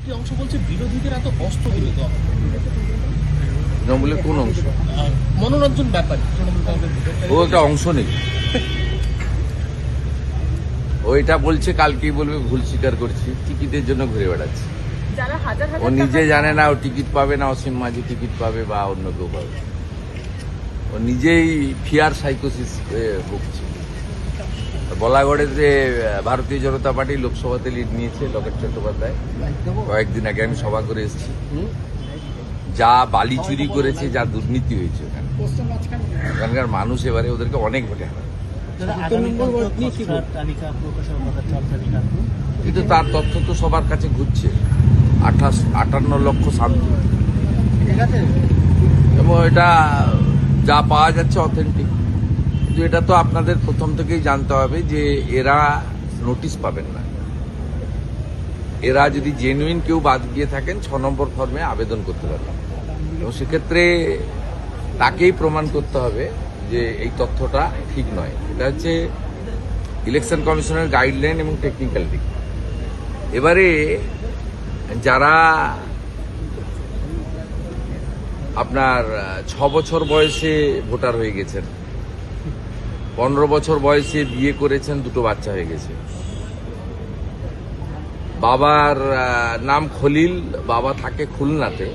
একটি অংশ বলছে বিরোধীদের এত অস্ত্র দিল তৃণমূলের কোন অংশ? মনোরঞ্জন ব্যাপারী তৃণমূল কংগ্রেস ও একটা অংশ নেই। ও এটা বলছে, কালকেই বলবে ভুল স্বীকার করছি, টিকিটের জন্য ঘুরে বেড়াচ্ছে। যারা হাজার ও হাজার নিজে জানে না ও টিকিট পাবে না, অসীম মাঝি টিকিট পাবে বা অন্য কেউ পাবে। ও নিজেই ফিয়ার সাইকোসিস ভুগছে। বলাগড়ে যে ভারতীয় জনতা পার্টি লোকসভাতে লিড নিয়েছে লোকেশ চট্টোপাধ্যায়, কয়েকদিন আগে আমি সভা করে এসেছি। যা বালি চুরি করেছে, যা দুর্নীতি হয়েছে ওখানকার মানুষ এবারে ওদেরকে অনেক ভোটে হারাবে। কিন্তু তার তথ্য তো সবার কাছে ঘুরছে। 58 লক্ষ শান্তি, এবং এটা যা পাওয়া যাচ্ছে অথেন্টিক। কিন্তু এটা তো আপনাদের প্রথম থেকেই জানতে হবে যে এরা নোটিশ পাবেন না। এরা যদি জেনুইন কেউ বাদ গিয়ে থাকেন 6 নম্বর ফর্মে আবেদন করতে পারবেন, এবং সেক্ষেত্রে তাকেই প্রমাণ করতে হবে যে এই তথ্যটা ঠিক নয়। এটা হচ্ছে ইলেকশন কমিশনের গাইডলাইন এবং টেকনিক্যাল দিক। এবারে যারা আপনার 6 বছর বয়সে ভোটার হয়ে গেছেন, 15 বছর বয়সে বিয়ে করেছেন, 2টো বাচ্চা হয়ে গেছে, বাবার নাম খলিল, বাবা থাকে খুলনাতে,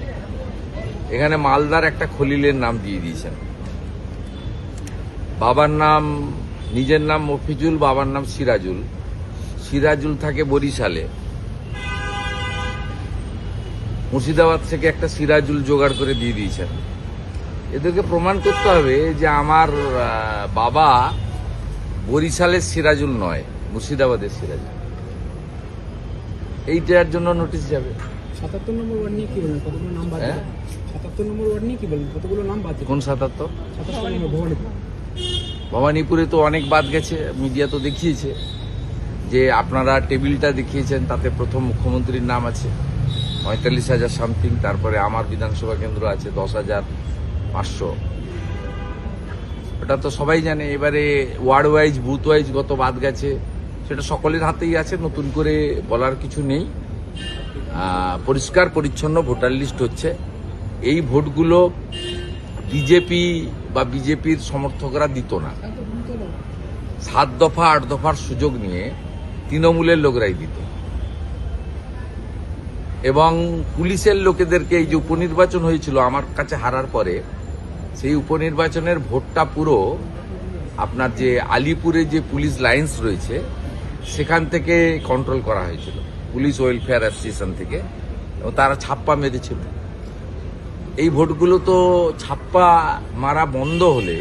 এখানে মালদার একটা খলিলের নাম দিয়ে দিয়েছেন। বাবার নাম, নিজের নাম মফিজুল, বাবার নাম সিরাজুল, সিরাজুল থাকে বরিশালে, মুর্শিদাবাদ থেকে একটা সিরাজুল জোগাড় করে দিয়ে দিয়েছেন। এদেরকে প্রমাণ করতে হবে যে আমার বাবা বরিশালের সিরাজুল নয়, মুর্শিদাবাদের সিরাজুল। এইটার জন্য নোটিশ যাবে। 77 নম্বর ওয়ার্ড নিয়ে কি বলবেন? কতগুলো নাম বাদ? 77 নম্বর ওয়ার্ড নিয়ে কি বলবেন? কতগুলো নাম বাদ? কোন 77? 77 নম্বর ভবানীপুর। ভবানীপুরে তো অনেক বাদ গেছে, মিডিয়া তো দেখিয়েছে যে আপনারা টেবিলটা দেখিয়েছেন, তাতে প্রথম মুখ্যমন্ত্রীর নাম আছে 45,000 সামথিং, তারপরে আমার বিধানসভা কেন্দ্র আছে 10,500। ওটা তো সবাই জানে। এবারে ওয়ার্ড ওয়াইজ, বুথ ওয়াইজ কত বাদ গেছে সেটা সকলের হাতেই আছে, নতুন করে বলার কিছু নেই। পরিষ্কার পরিচ্ছন্ন ভোটার লিস্ট হচ্ছে। এই ভোটগুলো বিজেপি বা বিজেপির সমর্থকরা দিত না, 7 দফা 8 দফার সুযোগ নিয়ে তৃণমূলের লোকরাই দিত। এবং পুলিশের লোকেদেরকে, এই যে উপনির্বাচন হয়েছিল আমার কাছে হারার পরে, সেই উপনির্বাচনের ভোটটা পুরো আপনার যে আলিপুরে যে পুলিশ লাইন্স রয়েছে সেখান থেকে কন্ট্রোল করা হয়েছিল, পুলিশ ওয়েলফেয়ার অ্যাসোসিয়েশন থেকে, এবং তারা ছাপ্পা মেরেছিল। এই ভোটগুলো তো ছাপ্পা মারা বন্ধ হলে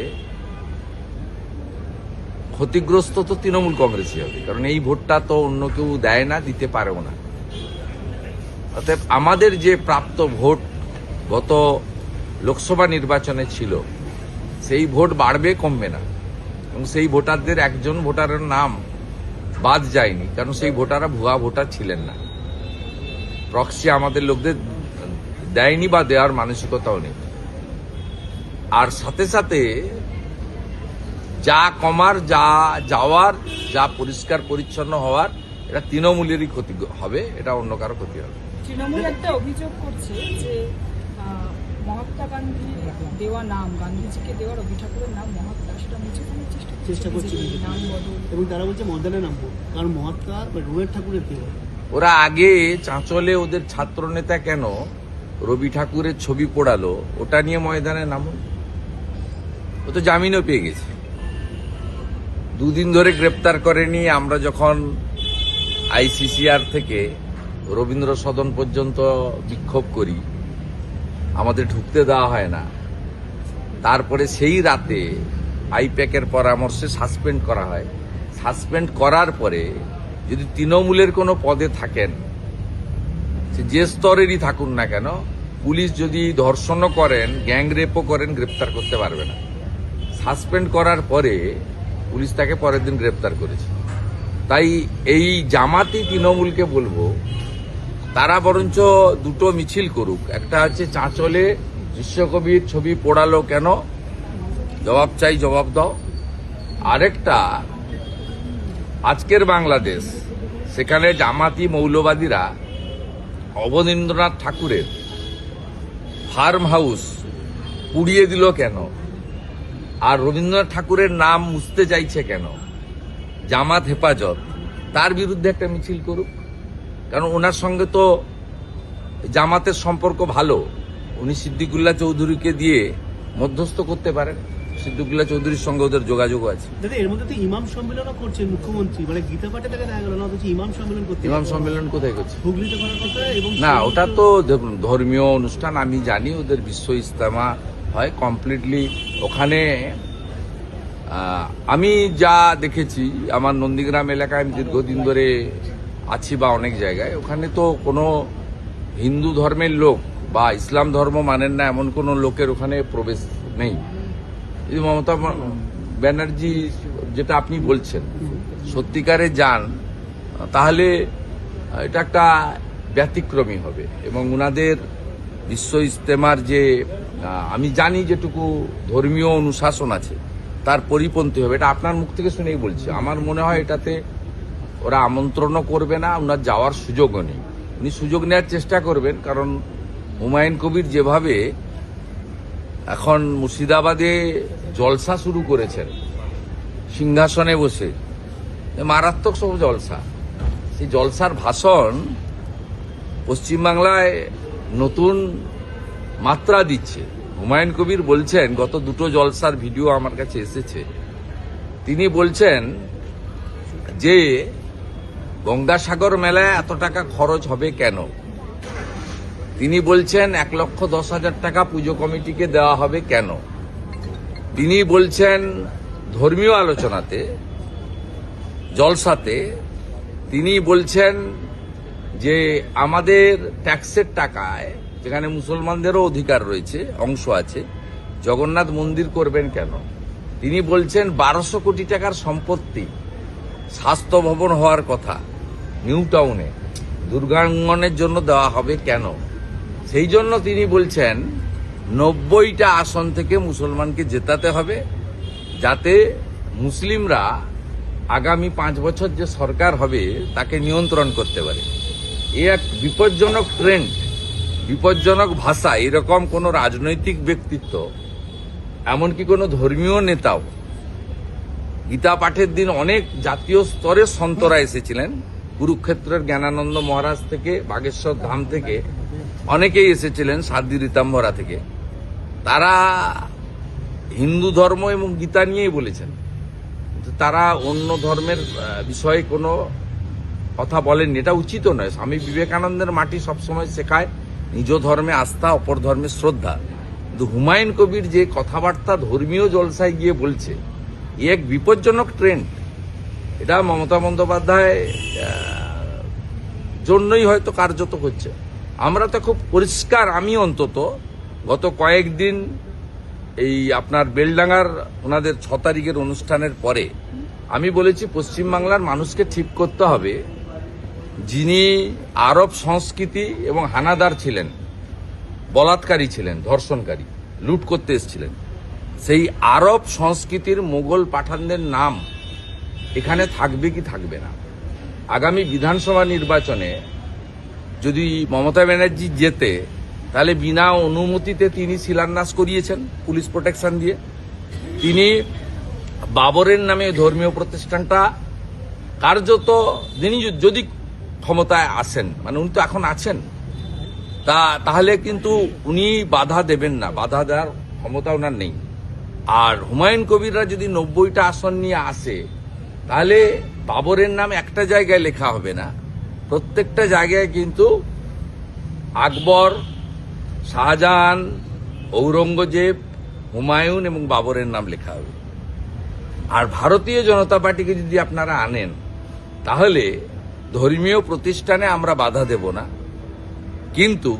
ক্ষতিগ্রস্ত তো তৃণমূল কংগ্রেসই হবে, কারণ এই ভোটটা তো অন্য কেউ দেয় না, দিতে পারেও না। অতএব আমাদের যে প্রাপ্ত ভোট গত লোকসভা নির্বাচনে ছিল, সেই ভোট বাড়বে, কমবে না। এবং সেই ভোটারদের একজন ভোটারের নাম বাদ যায়নি, কারণ সেই ভোটাররা ভুয়া ভোটার ছিলেন না। প্রক্সি আমাদের লোকদের দেয়নি বা দেওয়ার মানসিকতাও নেই। আর সাথে সাথে যা কমার, যা যাওয়ার, যা পরিষ্কার পরিচ্ছন্ন হওয়ার, এটা তৃণমূলেরই ক্ষতি হবে, এটা অন্য কারো ক্ষতি হবে। তৃণমূল একটা অভিযোগ করছে যে মহাত্মা গান্ধী দেওয়া নাম, গান্ধীজিকে দেওয়া রবি ঠাকুরের নাম মহাত্মা, সেটা মুছে ফেলার চেষ্টা করছে নাম বদল। এবং তারা বলছে ময়দানে নামবো, কারণ মহাত্মা বা রবীন্দ্রনাথ ঠাকুরের কি হয়? ওরা আগে চাঁচলে ওদের ছাত্র নেতা কেন রবি ঠাকুরের ছবি পোড়ালো, ওটা নিয়ে ময়দানে নামুন। ও তো জামিনও পেয়ে গেছে, 2 দিন ধরে গ্রেপ্তার করেনি। আমরা যখন আইসিসিআর থেকে রবীন্দ্র সদন পর্যন্ত বিক্ষোভ করি, আমাদের ঢুকতে দেওয়া হয় না। তারপরে সেই রাতে আইপ্যাকের পরামর্শে সাসপেন্ড করা হয়। সাসপেন্ড করার পরে যদি তৃণমূলের কোনো পদে থাকেন, যে স্তরেরই থাকুন না কেন, পুলিশ যদি ধর্ষণও করেন, গ্যাংরেপও করেন, গ্রেপ্তার করতে পারবে না। সাসপেন্ড করার পরে পুলিশ তাকে পরের দিন গ্রেপ্তার করেছে। তাই এই জামাতি তৃণমূলকে বলবো, তারা বরঞ্চ 2টো মিছিল করুক। একটা হচ্ছে চাঁচলে বিশ্বকবির ছবি পোড়ালো কেন, জবাব চাই, জবাব দাও। আরেকটা আজকের বাংলাদেশ, সেখানে জামাতি মৌলবাদীরা অবনীন্দ্রনাথ ঠাকুরের ফার্ম হাউস পুড়িয়ে দিল কেন, আর রবীন্দ্রনাথ ঠাকুরের নাম মুছতে চাইছে কেন, জামাত হেফাজত তার বিরুদ্ধে একটা মিছিল করুক। কারণ ওনার সঙ্গে তো জামাতের সম্পর্ক ভালো, উনি সিদ্দিকুল্লাহ চৌধুরীকে দিয়ে মধ্যস্থ করতে পারেন, সিদ্দিকুল্লাহ চৌধুরীর সঙ্গে ওদের যোগাযোগ আছে। দাদা এর মধ্যে তো ইমাম সম্মেলনও করছে মুখ্যমন্ত্রী, মানে গীতা পাঠে তাকে দেখা গেল না, অথচ ইমাম সম্মেলন করতে ইমাম সম্মেলন কোথায় করছে? হুগলিতে করার কথা। এবং না, ওটা তো ধর্মীয় অনুষ্ঠান, আমি জানি ওদের বিশ্ব ইজতেমা হয় কমপ্লিটলি ওখানে। আমি যা দেখেছি আমার নন্দীগ্রাম এলাকায়, আমি দীর্ঘদিন ধরে আছি বা অনেক জায়গায়, ওখানে তো কোনো হিন্দু ধর্মের লোক বা ইসলাম ধর্ম মানেন না এমন কোনো লোকের ওখানে প্রবেশ নেই। যদি মমতা ব্যানার্জি যেটা আপনি বলছেন সত্যিকারে যান, তাহলে এটা একটা ব্যতিক্রমী হবে এবং ওনাদের বিশ্ব ইজতেমার যে আমি জানি যেটুকু ধর্মীয় অনুশাসন আছে তার পরিপন্থী হবে। এটা আপনার মুখ থেকে শুনেই বলছি। আমার মনে হয় এটাতে ওরা আমন্ত্রণও করবে না, ওনার যাওয়ার সুযোগও নেই। উনি সুযোগ নেওয়ার চেষ্টা করবেন, কারণ হুমায়ুন কবির যেভাবে এখন মুর্শিদাবাদে জলসা শুরু করেছেন সিংহাসনে বসে, মারাত্মক সব জলসা, সেই জলসার ভাষণ পশ্চিমবাংলায় নতুন মাত্রা দিচ্ছে। হুমায়ুন কবির বলছেন, গত দুটো জলসার ভিডিও আমার কাছে এসেছে, তিনি বলছেন যে গঙ্গাসাগর মেলায় এত টাকা খরচ হবে কেন। তিনি বলছেন 1,10,000 টাকা পুজো কমিটিকে দেওয়া হবে কেন। তিনি বলছেন ধর্মীয় আলোচনাতে, জলসাতে তিনি বলছেন যে আমাদের ট্যাক্সের টাকায়, যেখানে মুসলমানদেরও অধিকার রয়েছে, অংশ আছে, জগন্নাথ মন্দির করবেন কেন। তিনি বলছেন 1200 কোটি টাকার সম্পত্তি স্বাস্থ্য ভবন হওয়ার কথা নিউ টাউনে দুর্গাঙ্গনের জন্য দেওয়া হবে কেন। সেই জন্য তিনি বলছেন 90টা আসন থেকে মুসলমানকে জেতাতে হবে, যাতে মুসলিমরা আগামী 5 বছর যে সরকার হবে তাকে নিয়ন্ত্রণ করতে পারে। এ এক বিপজ্জনক ট্রেন্ড, বিপজ্জনক ভাষা। এরকম কোন রাজনৈতিক ব্যক্তিত্ব, এমনকি কোনো ধর্মীয় নেতাও, গীতা পাঠের দিন অনেক জাতীয় স্তরের সন্তরা এসেছিলেন, কুরুক্ষেত্রের জ্ঞানানন্দ মহারাজ থেকে, বাগেশ্বর ধাম থেকে অনেকেই এসেছিলেন, সাধ্বী রীতাম্বরা থেকে। তারা হিন্দু ধর্ম এবং গীতা নিয়েই বলেছেন, তারা অন্য ধর্মের বিষয়ে কোনো কথা বলেননি। এটা উচিত নয়। স্বামী বিবেকানন্দের মাটি সবসময় শেখায় নিজ ধর্মে আস্থা, অপর ধর্মে শ্রদ্ধা। কিন্তু হুমায়ুন কবির যে কথাবার্তা ধর্মীয় জলসায় গিয়ে বলছে, এ এক বিপজ্জনক ট্রেন্ড। এটা মমতা বন্দ্যোপাধ্যায় জন্যই হয়তো কার্যত হচ্ছে। আমরা তো খুব পরিষ্কার, আমি অন্তত গত কয়েকদিন এই আপনার বেলডাঙ্গার ওনাদের 6 তারিখের অনুষ্ঠানের পরে আমি বলেছি, পশ্চিমবাংলার মানুষকে ঠিক করতে হবে, যিনি আরব সংস্কৃতি এবং হানাদার ছিলেন, বলাৎকারী ছিলেন, ধর্ষণকারী, লুট করতে এসেছিলেন, সেই আরব সংস্কৃতির মোগল পাঠানদের নাম এখানে থাকবে কি থাকবে না। আগামী বিধানসভা নির্বাচনে যদি মমতা ব্যানার্জি জেতে, তাহলে বিনা অনুমতিতে তিনি শিলান্যাস করিয়েছেন পুলিশ প্রোটেকশন দিয়ে। তিনি বাবরের নামে ধর্মীয় প্রতিষ্ঠানটা কার্যত, তিনি যদি ক্ষমতায় আসেন, মানে উনি তো এখন আছেন, তাহলে কিন্তু উনি বাধা দেবেন না, বাধা দেওয়ার ক্ষমতা ওনার নেই। আর হুমায়ুন কবিররা যদি 90টা আসন নিয়ে আসে, তাহলে বাবরের নাম একটা জায়গায় লেখা হবে না, প্রত্যেকটা জায়গায় কিন্তু আকবর, শাহজাহান, ঔরঙ্গজেব, হুমায়ুন এবং বাবরের নাম লেখা হবে। আর ভারতীয় জনতা পার্টিকে যদি আপনারা আনেন, তাহলে ধর্মীয় প্রতিষ্ঠানে আমরা বাধা দেব না, কিন্তু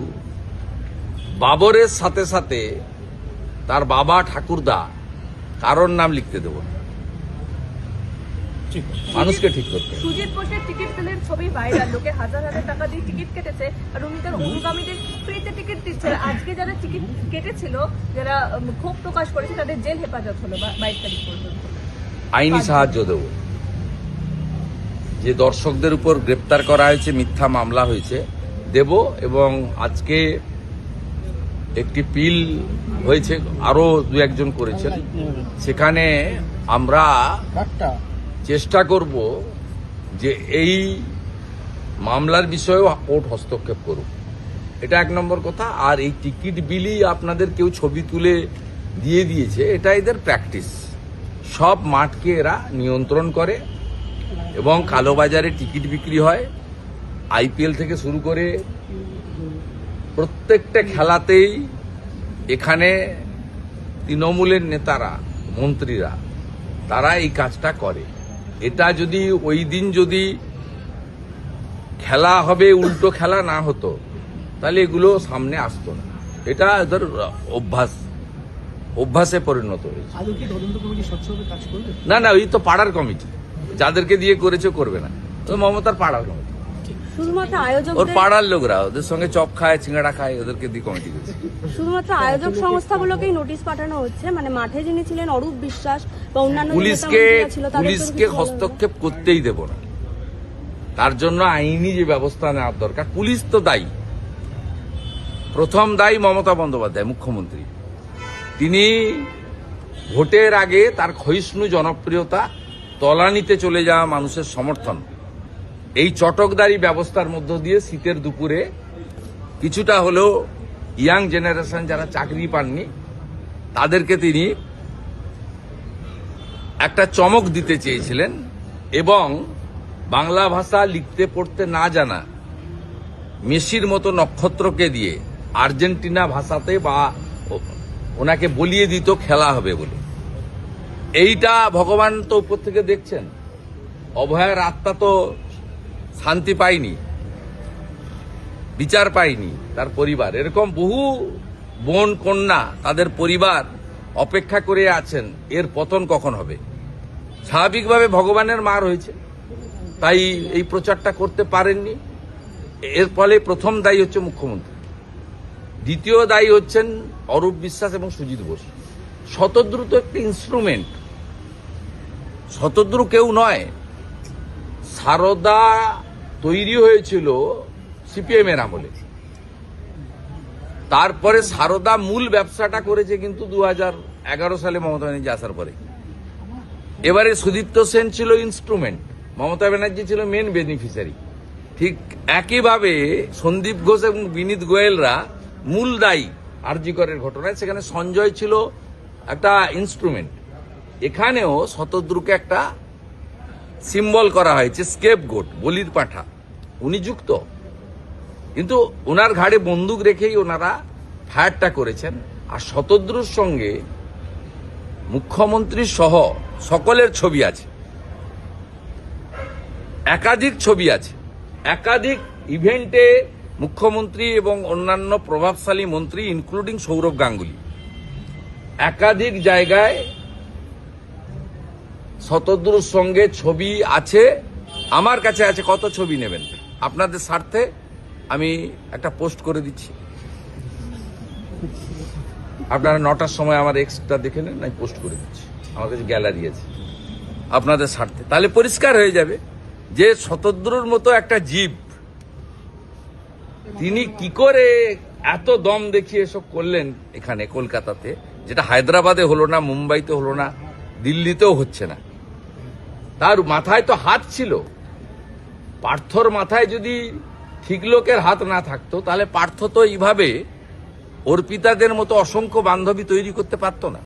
বাবরের সাথে সাথে তার বাবা ঠাকুরদা কারোর নাম লিখতে দেব না। মানুষকে ঠিক করতে হবে। সুজিত বোসের টিকিট সেলের ছবি ভাইরাল, লোকে হাজার হাজার টাকা দিয়ে টিকিট কেটেছে, আর উনি তার অনুগামীদের ফ্রিতে টিকিট দিচ্ছে। আজকে যারা টিকিট কেটেছিল, যারা ক্ষোভ প্রকাশ করেছে, তাদের জেল হেফাজত হলো 22 তারিখ পর্যন্ত। আইনি সাহায্য দেব। যে দর্শকদের উপর গ্রেপ্তার করা হয়েছে, মিথ্যা মামলা হয়েছে, দেব। এবং আজকে একটি পিল হয়েছে, আরো দু একজন করেছেন, সেখানে আমরা চেষ্টা করব যে এই মামলার বিষয়েও কোর্ট হস্তক্ষেপ করুক, এটা 1 নম্বর কথা। আর এই টিকিট বিলি আপনাদের কেউ ছবি তুলে দিয়ে দিয়েছে, এটা এদের প্র্যাকটিস। সব মাঠকে এরা নিয়ন্ত্রণ করে এবং কালোবাজারে টিকিট বিক্রি হয়। আইপিএল থেকে শুরু করে প্রত্যেকটা খেলাতেই এখানে তৃণমূলের নেতারা, মন্ত্রীরা, তারা এই কাজটা করে। এটা যদি ওই দিন যদি খেলা হবে উল্টো খেলা না হতো, তাহলে এগুলো সামনে আসতো না। এটা এদের অভ্যাসে পরিণত হয়েছে। আদৌ কি তদন্ত কমিটি স্বচ্ছভাবে কাজ করবে? না, ওই তো পাড়ার কমিটি, যাদেরকে দিয়ে করেছে করবে না, তো মমতার পাড়ার কমিটি, শুধুমাত্র আয়োজক ওর পাড়ার লোকরা, ওদের সঙ্গে চপ খায়, সিঙ্গাড়া খায়, ওদেরকে দিয়ে কমিটি করেছে। শুধুমাত্র আয়োজক সংস্থাগুলোকেই নোটিশ পাঠানো হচ্ছে, মানে মাঠে যিনি ছিলেন অরূপ বিশ্বাস বা অন্যান্য পুলিশকে হস্তক্ষেপ করতেই দেব না। তার জন্য আইনি যে ব্যবস্থা নেওয়ার দরকার, পুলিশ তো দায়ী। প্রথম দায়ী মমতা বন্দ্যোপাধ্যায়, মুখ্যমন্ত্রী। তিনি ভোটের আগে তার ক্ষয়িষ্ণু জনপ্রিয়তা, তলানিতে চলে যাওয়া মানুষের সমর্থন, এই চটকদারি ব্যবস্থার মধ্য দিয়ে শীতের দুপুরে কিছুটা হলেও ইয়াং জেনারেশন যারা চাকরি পাননি তাদেরকে তিনি একটা চমক দিতে চেয়েছিলেন। এবং বাংলা ভাষা লিখতে পড়তে না জানা মেসির মতো নক্ষত্রকে দিয়ে আর্জেন্টিনা ভাষাতে বা ওনাকে বলিয়ে দিত খেলা হবে বলে। এইটা ভগবান তো উপর থেকে দেখছেন, অভয়ার আত্মা তো শান্তি পায়নি, বিচার পায়নি, তার পরিবার। এরকম বহু বোন কন্যা, তাদের পরিবার অপেক্ষা করে আছেন এর পতন কখন হবে। স্বাভাবিকভাবে ভগবানের মার হয়েছে, তাই এই প্রচারটা করতে পারেননি। এর ফলে প্রথম দায়ী হচ্ছে মুখ্যমন্ত্রী, দ্বিতীয় দায়ী হচ্ছেন অরূপ বিশ্বাস এবং সুজিত বোস। শতদ্রু তো একটা ইনস্ট্রুমেন্ট, শতদ্রু কেউ নয়। সারদা তৈরি হয়েছিল সিপিএম এর আমলে, তারপরে সারদা মূল ব্যবসাটা করেছে কিন্তু 2011 সালে মমতা ব্যানার্জি আসার পরে। এবারে সুদীপ্ত সেন ছিল ইনস্ট্রুমেন্ট, মমতা ব্যানার্জি ছিল মেন বেনিফিশিয়ারি। ঠিক একইভাবে সন্দীপ ঘোষ এবং বিনীত গোয়েলরা মূল দায়ী আরজি করের ঘটনায়, সেখানে সঞ্জয় ছিল একটা ইনস্ট্রুমেন্ট। এখানেও শতদ্রুকে একটা সিম্বল করা হয়েছে, স্কেপগোট, বলির পাঠা। উনি যুক্ত, কিন্তু ওনার ঘাড়ে বন্দুক রেখেই ওনারা ফায়ারটা করেছেন। আর শতদ্রুর সঙ্গে মুখ্যমন্ত্রী সহ সকলের ছবি আছে, একাধিক ছবি আছে, একাধিক ইভেন্টে মুখ্যমন্ত্রী এবং অন্যান্য প্রভাবশালী মন্ত্রী ইনক্লুডিং সৌরভ গাঙ্গুলি একাধিক জায়গায় শতদ্রুর সঙ্গে ছবি আছে। আমার কাছে আছে, কত ছবি নেবেন আপনাদের স্বার্থে আমি একটা পোস্ট করে দিচ্ছি, আপনারা 9টার সময় আমার এক্সট্রা দেখে নেন, আমি পোস্ট করে দিচ্ছি, আমার কাছে গ্যালারি আছে আপনাদের স্বার্থে। তাহলে পরিষ্কার হয়ে যাবে যে শতদ্রুর মতো একটা জীব, তিনি কি করে এত দম দেখিয়ে এসব করলেন এখানে কলকাতাতে, যেটা হায়দ্রাবাদে হলো না, মুম্বাইতে হলো না, দিল্লিতেও হচ্ছে না। তার মাথায় তো হাত ছিল। পার্থর মাথায় যদি ঠিক লোকের হাত না থাকতো, তাহলে পার্থ তো এইভাবে অর্পিতাদের মতো অসংখ্য বান্ধবী তৈরি করতে পারতো না।